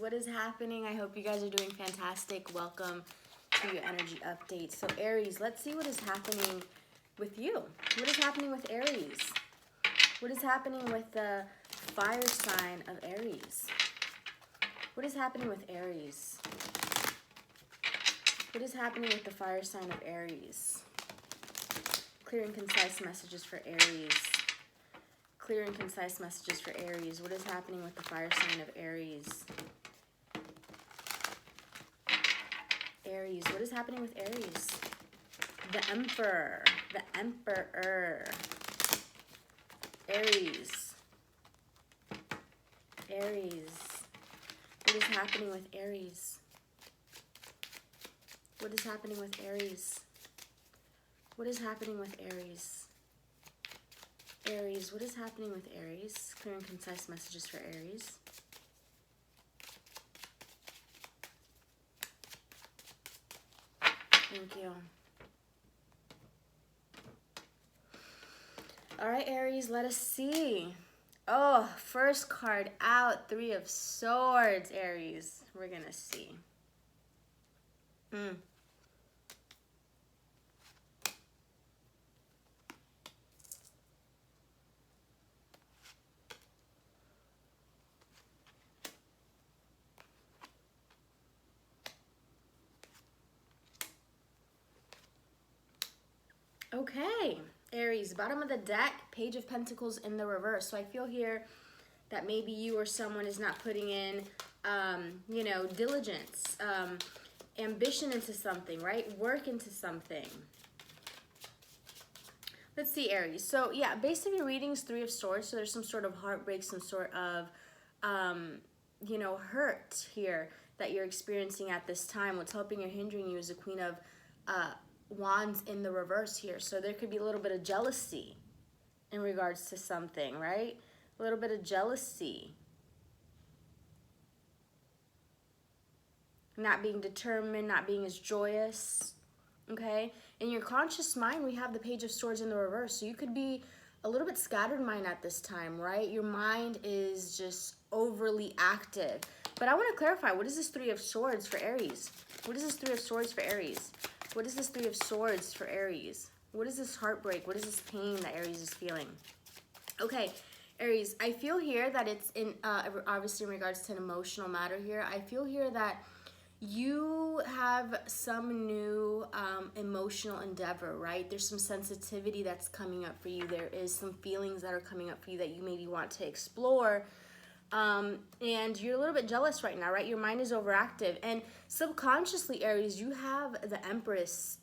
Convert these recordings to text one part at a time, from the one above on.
what is happening? I hope you guys are doing fantastic. Welcome to your energy update. So Aries, let's see what is happening with you. What is happening with Aries? What is happening with the fire sign of Aries? What is happening with Aries? What is happening with the fire sign of Aries? Clear and concise messages for Aries. Clear and concise messages for Aries. What is happening with the fire sign of Aries? Aries, what is happening with Aries? The Emperor. The Emperor. Aries. Aries. What is happening with Aries? What is happening with Aries? What is happening with Aries? Aries, what is happening with Aries? Clear and concise messages for Aries. Thank you. All right, Aries, let us see. Oh, first card out, Three of Swords, Aries. We're going to see. Okay, Aries, bottom of the deck, Page of Pentacles in the reverse. So I feel here that maybe you or someone is not putting in, you know, diligence, ambition into something, right? Work into something. Let's see, Aries. So yeah, basically readings, Three of Swords. So there's some sort of heartbreak, some sort of, you know, hurt here that you're experiencing at this time. What's helping or hindering you is the Queen of Wands in the reverse here. So there could be a little bit of jealousy in regards to something, right? A little bit of jealousy. Not being determined, not being as joyous, okay? In your conscious mind, we have the Page of Swords in the reverse. So you could be a little bit scattered mind at this time, right? Your mind is just overly active. But I want to clarify, what is this Three of Swords for Aries? What is this Three of Swords for Aries? What is this Three of Swords for Aries? What is this heartbreak? What is this pain that Aries is feeling? Okay, Aries, I feel here that it's in, obviously in regards to an emotional matter here, I feel here that you have some new emotional endeavor, right? There's some sensitivity that's coming up for you. There is some feelings that are coming up for you that you maybe want to explore. And you're a little bit jealous right now, right? Your mind is overactive. And subconsciously, Aries, you have the Empress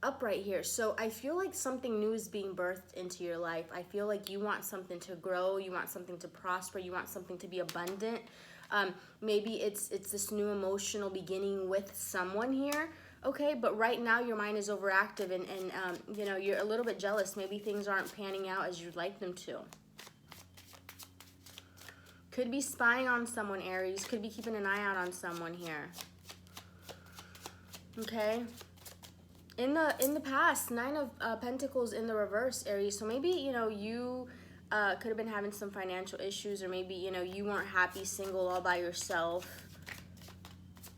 upright here. So I feel like something new is being birthed into your life. I feel like you want something to grow. You want something to prosper. You want something to be abundant. Maybe it's this new emotional beginning with someone here. Okay, but right now your mind is overactive and you know, you're a little bit jealous. Maybe things aren't panning out as you'd like them to. Could be spying on someone, Aries. Could be keeping an eye out on someone here. Okay. In the past, Nine of Pentacles in the reverse, Aries. So maybe, you know, you could have been having some financial issues, or maybe, you know, you weren't happy single all by yourself.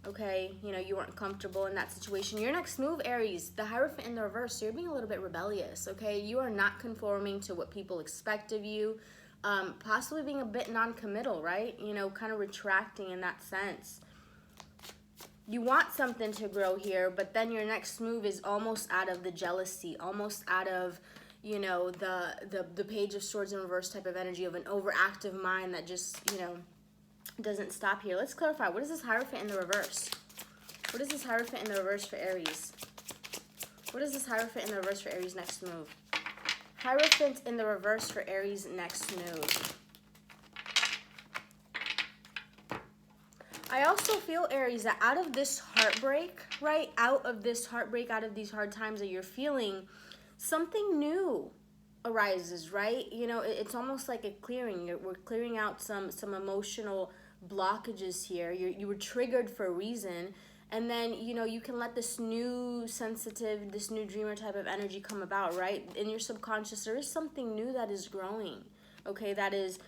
Okay, you know, you weren't comfortable in that situation. Your next move, Aries, the Hierophant in the reverse. So you're being a little bit rebellious, okay? You are not conforming to what people expect of you. Possibly being a bit non-committal, right? You know, kind of retracting in that sense. You want something to grow here, but then your next move is almost out of the jealousy, almost out of, you know, the Page of Swords in reverse type of energy of an overactive mind that just, you know, doesn't stop here. Let's clarify. What is this Hierophant in the reverse? What is this Hierophant in the reverse for Aries? What is this Hierophant in the reverse for Aries' next move? Hierophant in the reverse for Aries' next move. I also feel, Aries, that out of this heartbreak, right? Out of this heartbreak, out of these hard times that you're feeling, something new arises, right? You know, it's almost like a clearing. We're clearing out some emotional blockages here. You were triggered for a reason. And then, you know, you can let this new sensitive, this new dreamer type of energy come about, right? In your subconscious, there is something new that is growing, okay? That is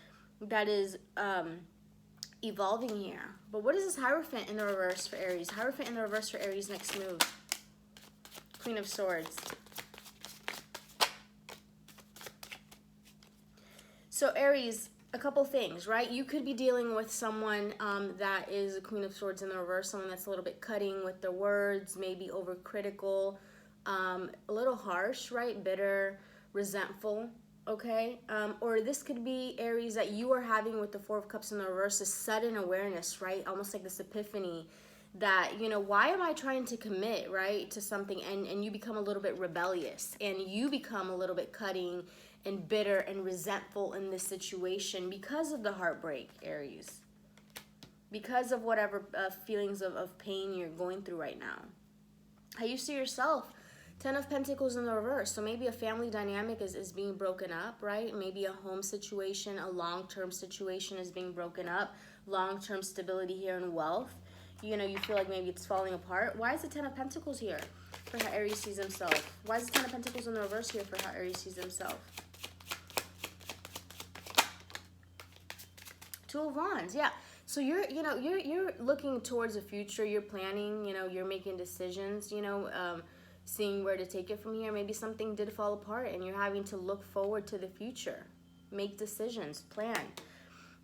evolving here. But what is this Hierophant in the reverse for Aries? Hierophant in the reverse for Aries, next move. Queen of Swords. So Aries, a couple things, right? You could be dealing with someone that is a Queen of Swords in the reverse, someone that's a little bit cutting with their words, maybe overcritical, a little harsh, right? Bitter, resentful, okay? Or this could be Aries that you are having with the Four of Cups in the reverse, a sudden awareness, right? Almost like this epiphany that, you know, why am I trying to commit, right, to something, and you become a little bit rebellious, and you become a little bit cutting and bitter and resentful in this situation because of the heartbreak, Aries. Because of whatever feelings of pain you're going through right now. How you see yourself, 10 of Pentacles in the reverse. So maybe a family dynamic is being broken up, right? Maybe a home situation, a long-term situation is being broken up. Long-term stability here and wealth. You know, you feel like maybe it's falling apart. Why is the 10 of Pentacles here for how Aries sees himself? Why is the 10 of Pentacles in the reverse here for how Aries sees himself? Two of Wands, yeah. So you're looking towards the future. You're planning, you know, you're making decisions, you know, seeing where to take it from here. Maybe something did fall apart and you're having to look forward to the future. Make decisions, plan.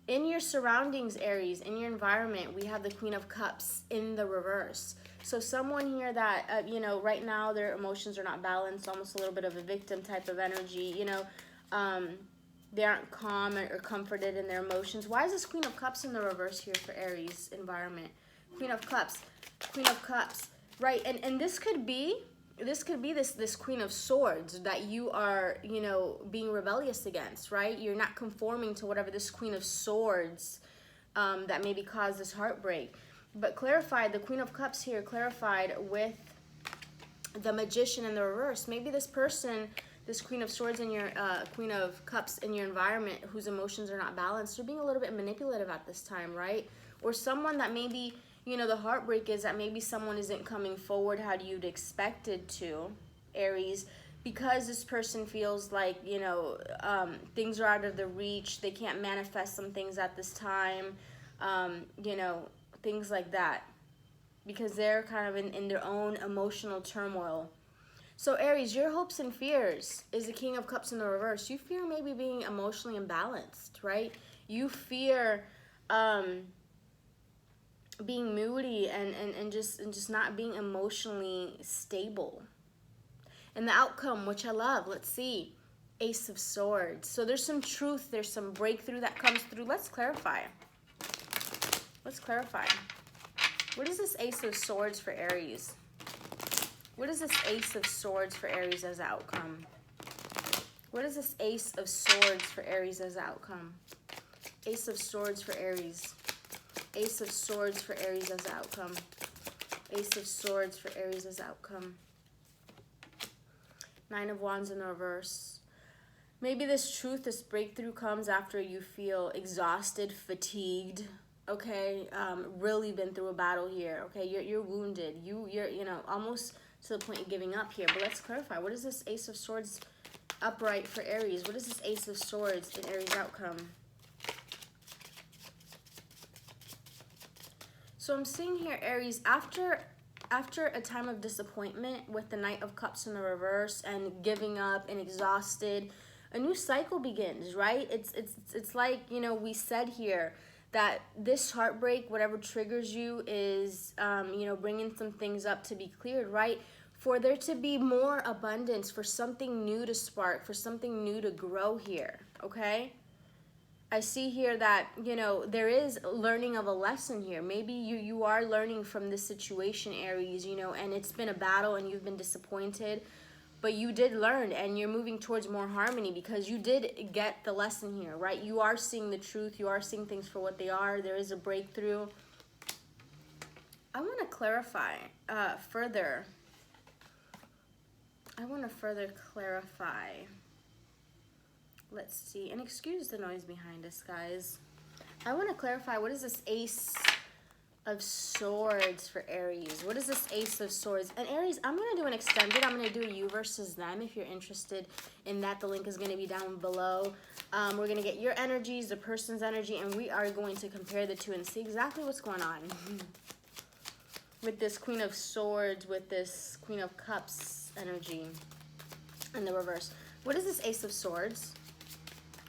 In your surroundings, Aries, in your environment, we have the Queen of Cups in the reverse. So someone here that, you know, right now their emotions are not balanced, almost a little bit of a victim type of energy, you know, they aren't calm or comforted in their emotions. Why is this Queen of Cups in the reverse here for Aries environment? Queen of Cups, right? And this could be this Queen of Swords that you are, you know, being rebellious against, right? You're not conforming to whatever this Queen of Swords that maybe caused this heartbreak. But clarified, the Queen of Cups here clarified with the Magician in the reverse. Maybe this person, this Queen of Swords in your Queen of Cups in your environment, whose emotions are not balanced, you're being a little bit manipulative at this time, right? Or someone that maybe, you know, the heartbreak is that maybe someone isn't coming forward how you'd expected to, Aries, because this person feels like, you know, things are out of their reach. They can't manifest some things at this time, you know, things like that, because they're kind of in their own emotional turmoil. So Aries, your hopes and fears is the King of Cups in the reverse. You fear maybe being emotionally imbalanced, right? You fear being moody and just not being emotionally stable. And the outcome, which I love, let's see, Ace of Swords. So there's some truth, there's some breakthrough that comes through. Let's clarify. Let's clarify. What is this Ace of Swords for Aries? What is this Ace of Swords for Aries as outcome? What is this Ace of Swords for Aries as outcome? Ace of Swords for Aries. Ace of Swords for Aries as outcome. Ace of Swords for Aries as outcome. Nine of Wands in the reverse. Maybe this truth, this breakthrough comes after you feel exhausted, fatigued, okay? Really been through a battle here, okay? You're wounded. You're you know, almost to the point of giving up here. But let's clarify. What is this Ace of Swords upright for Aries? What is this Ace of Swords in Aries outcome? So I'm seeing here, Aries, after a time of disappointment with the Knight of Cups in the reverse and giving up and exhausted, a new cycle begins, right? It's like, you know, we said here that this heartbreak, whatever triggers you, is, you know, bringing some things up to be cleared, right? For there to be more abundance, for something new to spark, for something new to grow here, okay? I see here that, you know, there is learning of a lesson here. Maybe you are learning from this situation, Aries, you know, and it's been a battle and you've been disappointed, but you did learn and you're moving towards more harmony because you did get the lesson here, right? You are seeing the truth. You are seeing things for what they are. There is a breakthrough. I want to clarify further. I want to further clarify. Let's see, and excuse the noise behind us, guys. I want to clarify, what is this Ace of Swords for Aries. What is this Ace of Swords? And Aries, I'm going to do an extended. I'm going to do a you versus them. If you're interested in that, the link is going to be down below. We're going to get your energies, the person's energy, and we are going to compare the two and see exactly what's going on. With this Queen of Swords, with this Queen of Cups energy in the reverse. What is this Ace of Swords?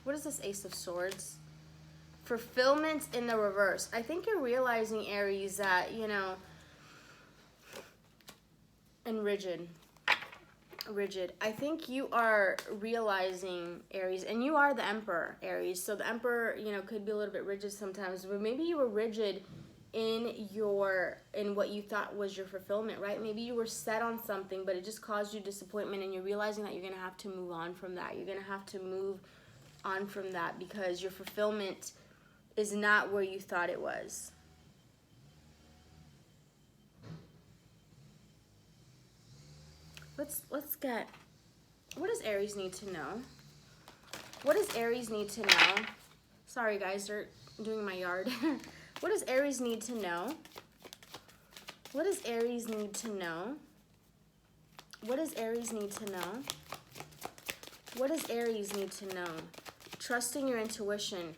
What is this Ace of Swords? Fulfillment in the reverse. I think you're realizing, Aries, that, you know, and rigid. I think you are realizing, Aries, and you are the Emperor, Aries. So the Emperor, you know, could be a little bit rigid sometimes, but maybe you were rigid in what you thought was your fulfillment, right? Maybe you were set on something, but it just caused you disappointment, and you're realizing that you're going to have to move on from that. You're going to have to move on from that because your fulfillment is not where you thought it was. Let's get, what does Aries need to know? What does Aries need to know? Sorry guys, they're doing my yard. What does Aries need to know? What does Aries need to know? What does Aries need to know? What does Aries need to know? Trusting your intuition.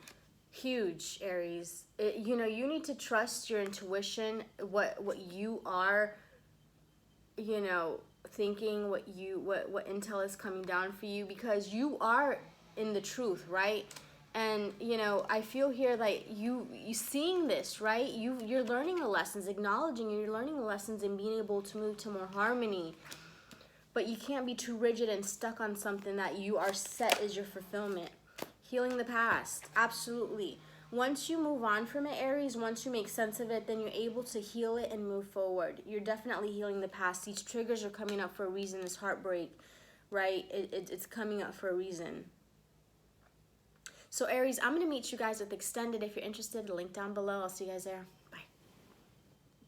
Huge, Aries. You know, you need to trust your intuition, what you are, you know, thinking, what intel is coming down for you, because you are in the truth, right? And, you know, I feel here like you seeing this, right? You're learning the lessons, acknowledging you're learning the lessons and being able to move to more harmony. But you can't be too rigid and stuck on something that you are set as your fulfillment. Healing the past, absolutely. Once you move on from it, Aries, once you make sense of it, then you're able to heal it and move forward. You're definitely healing the past. These triggers are coming up for a reason, this heartbreak, right? It's coming up for a reason. So Aries, I'm going to meet you guys with extended. If you're interested, link down below. I'll see you guys there.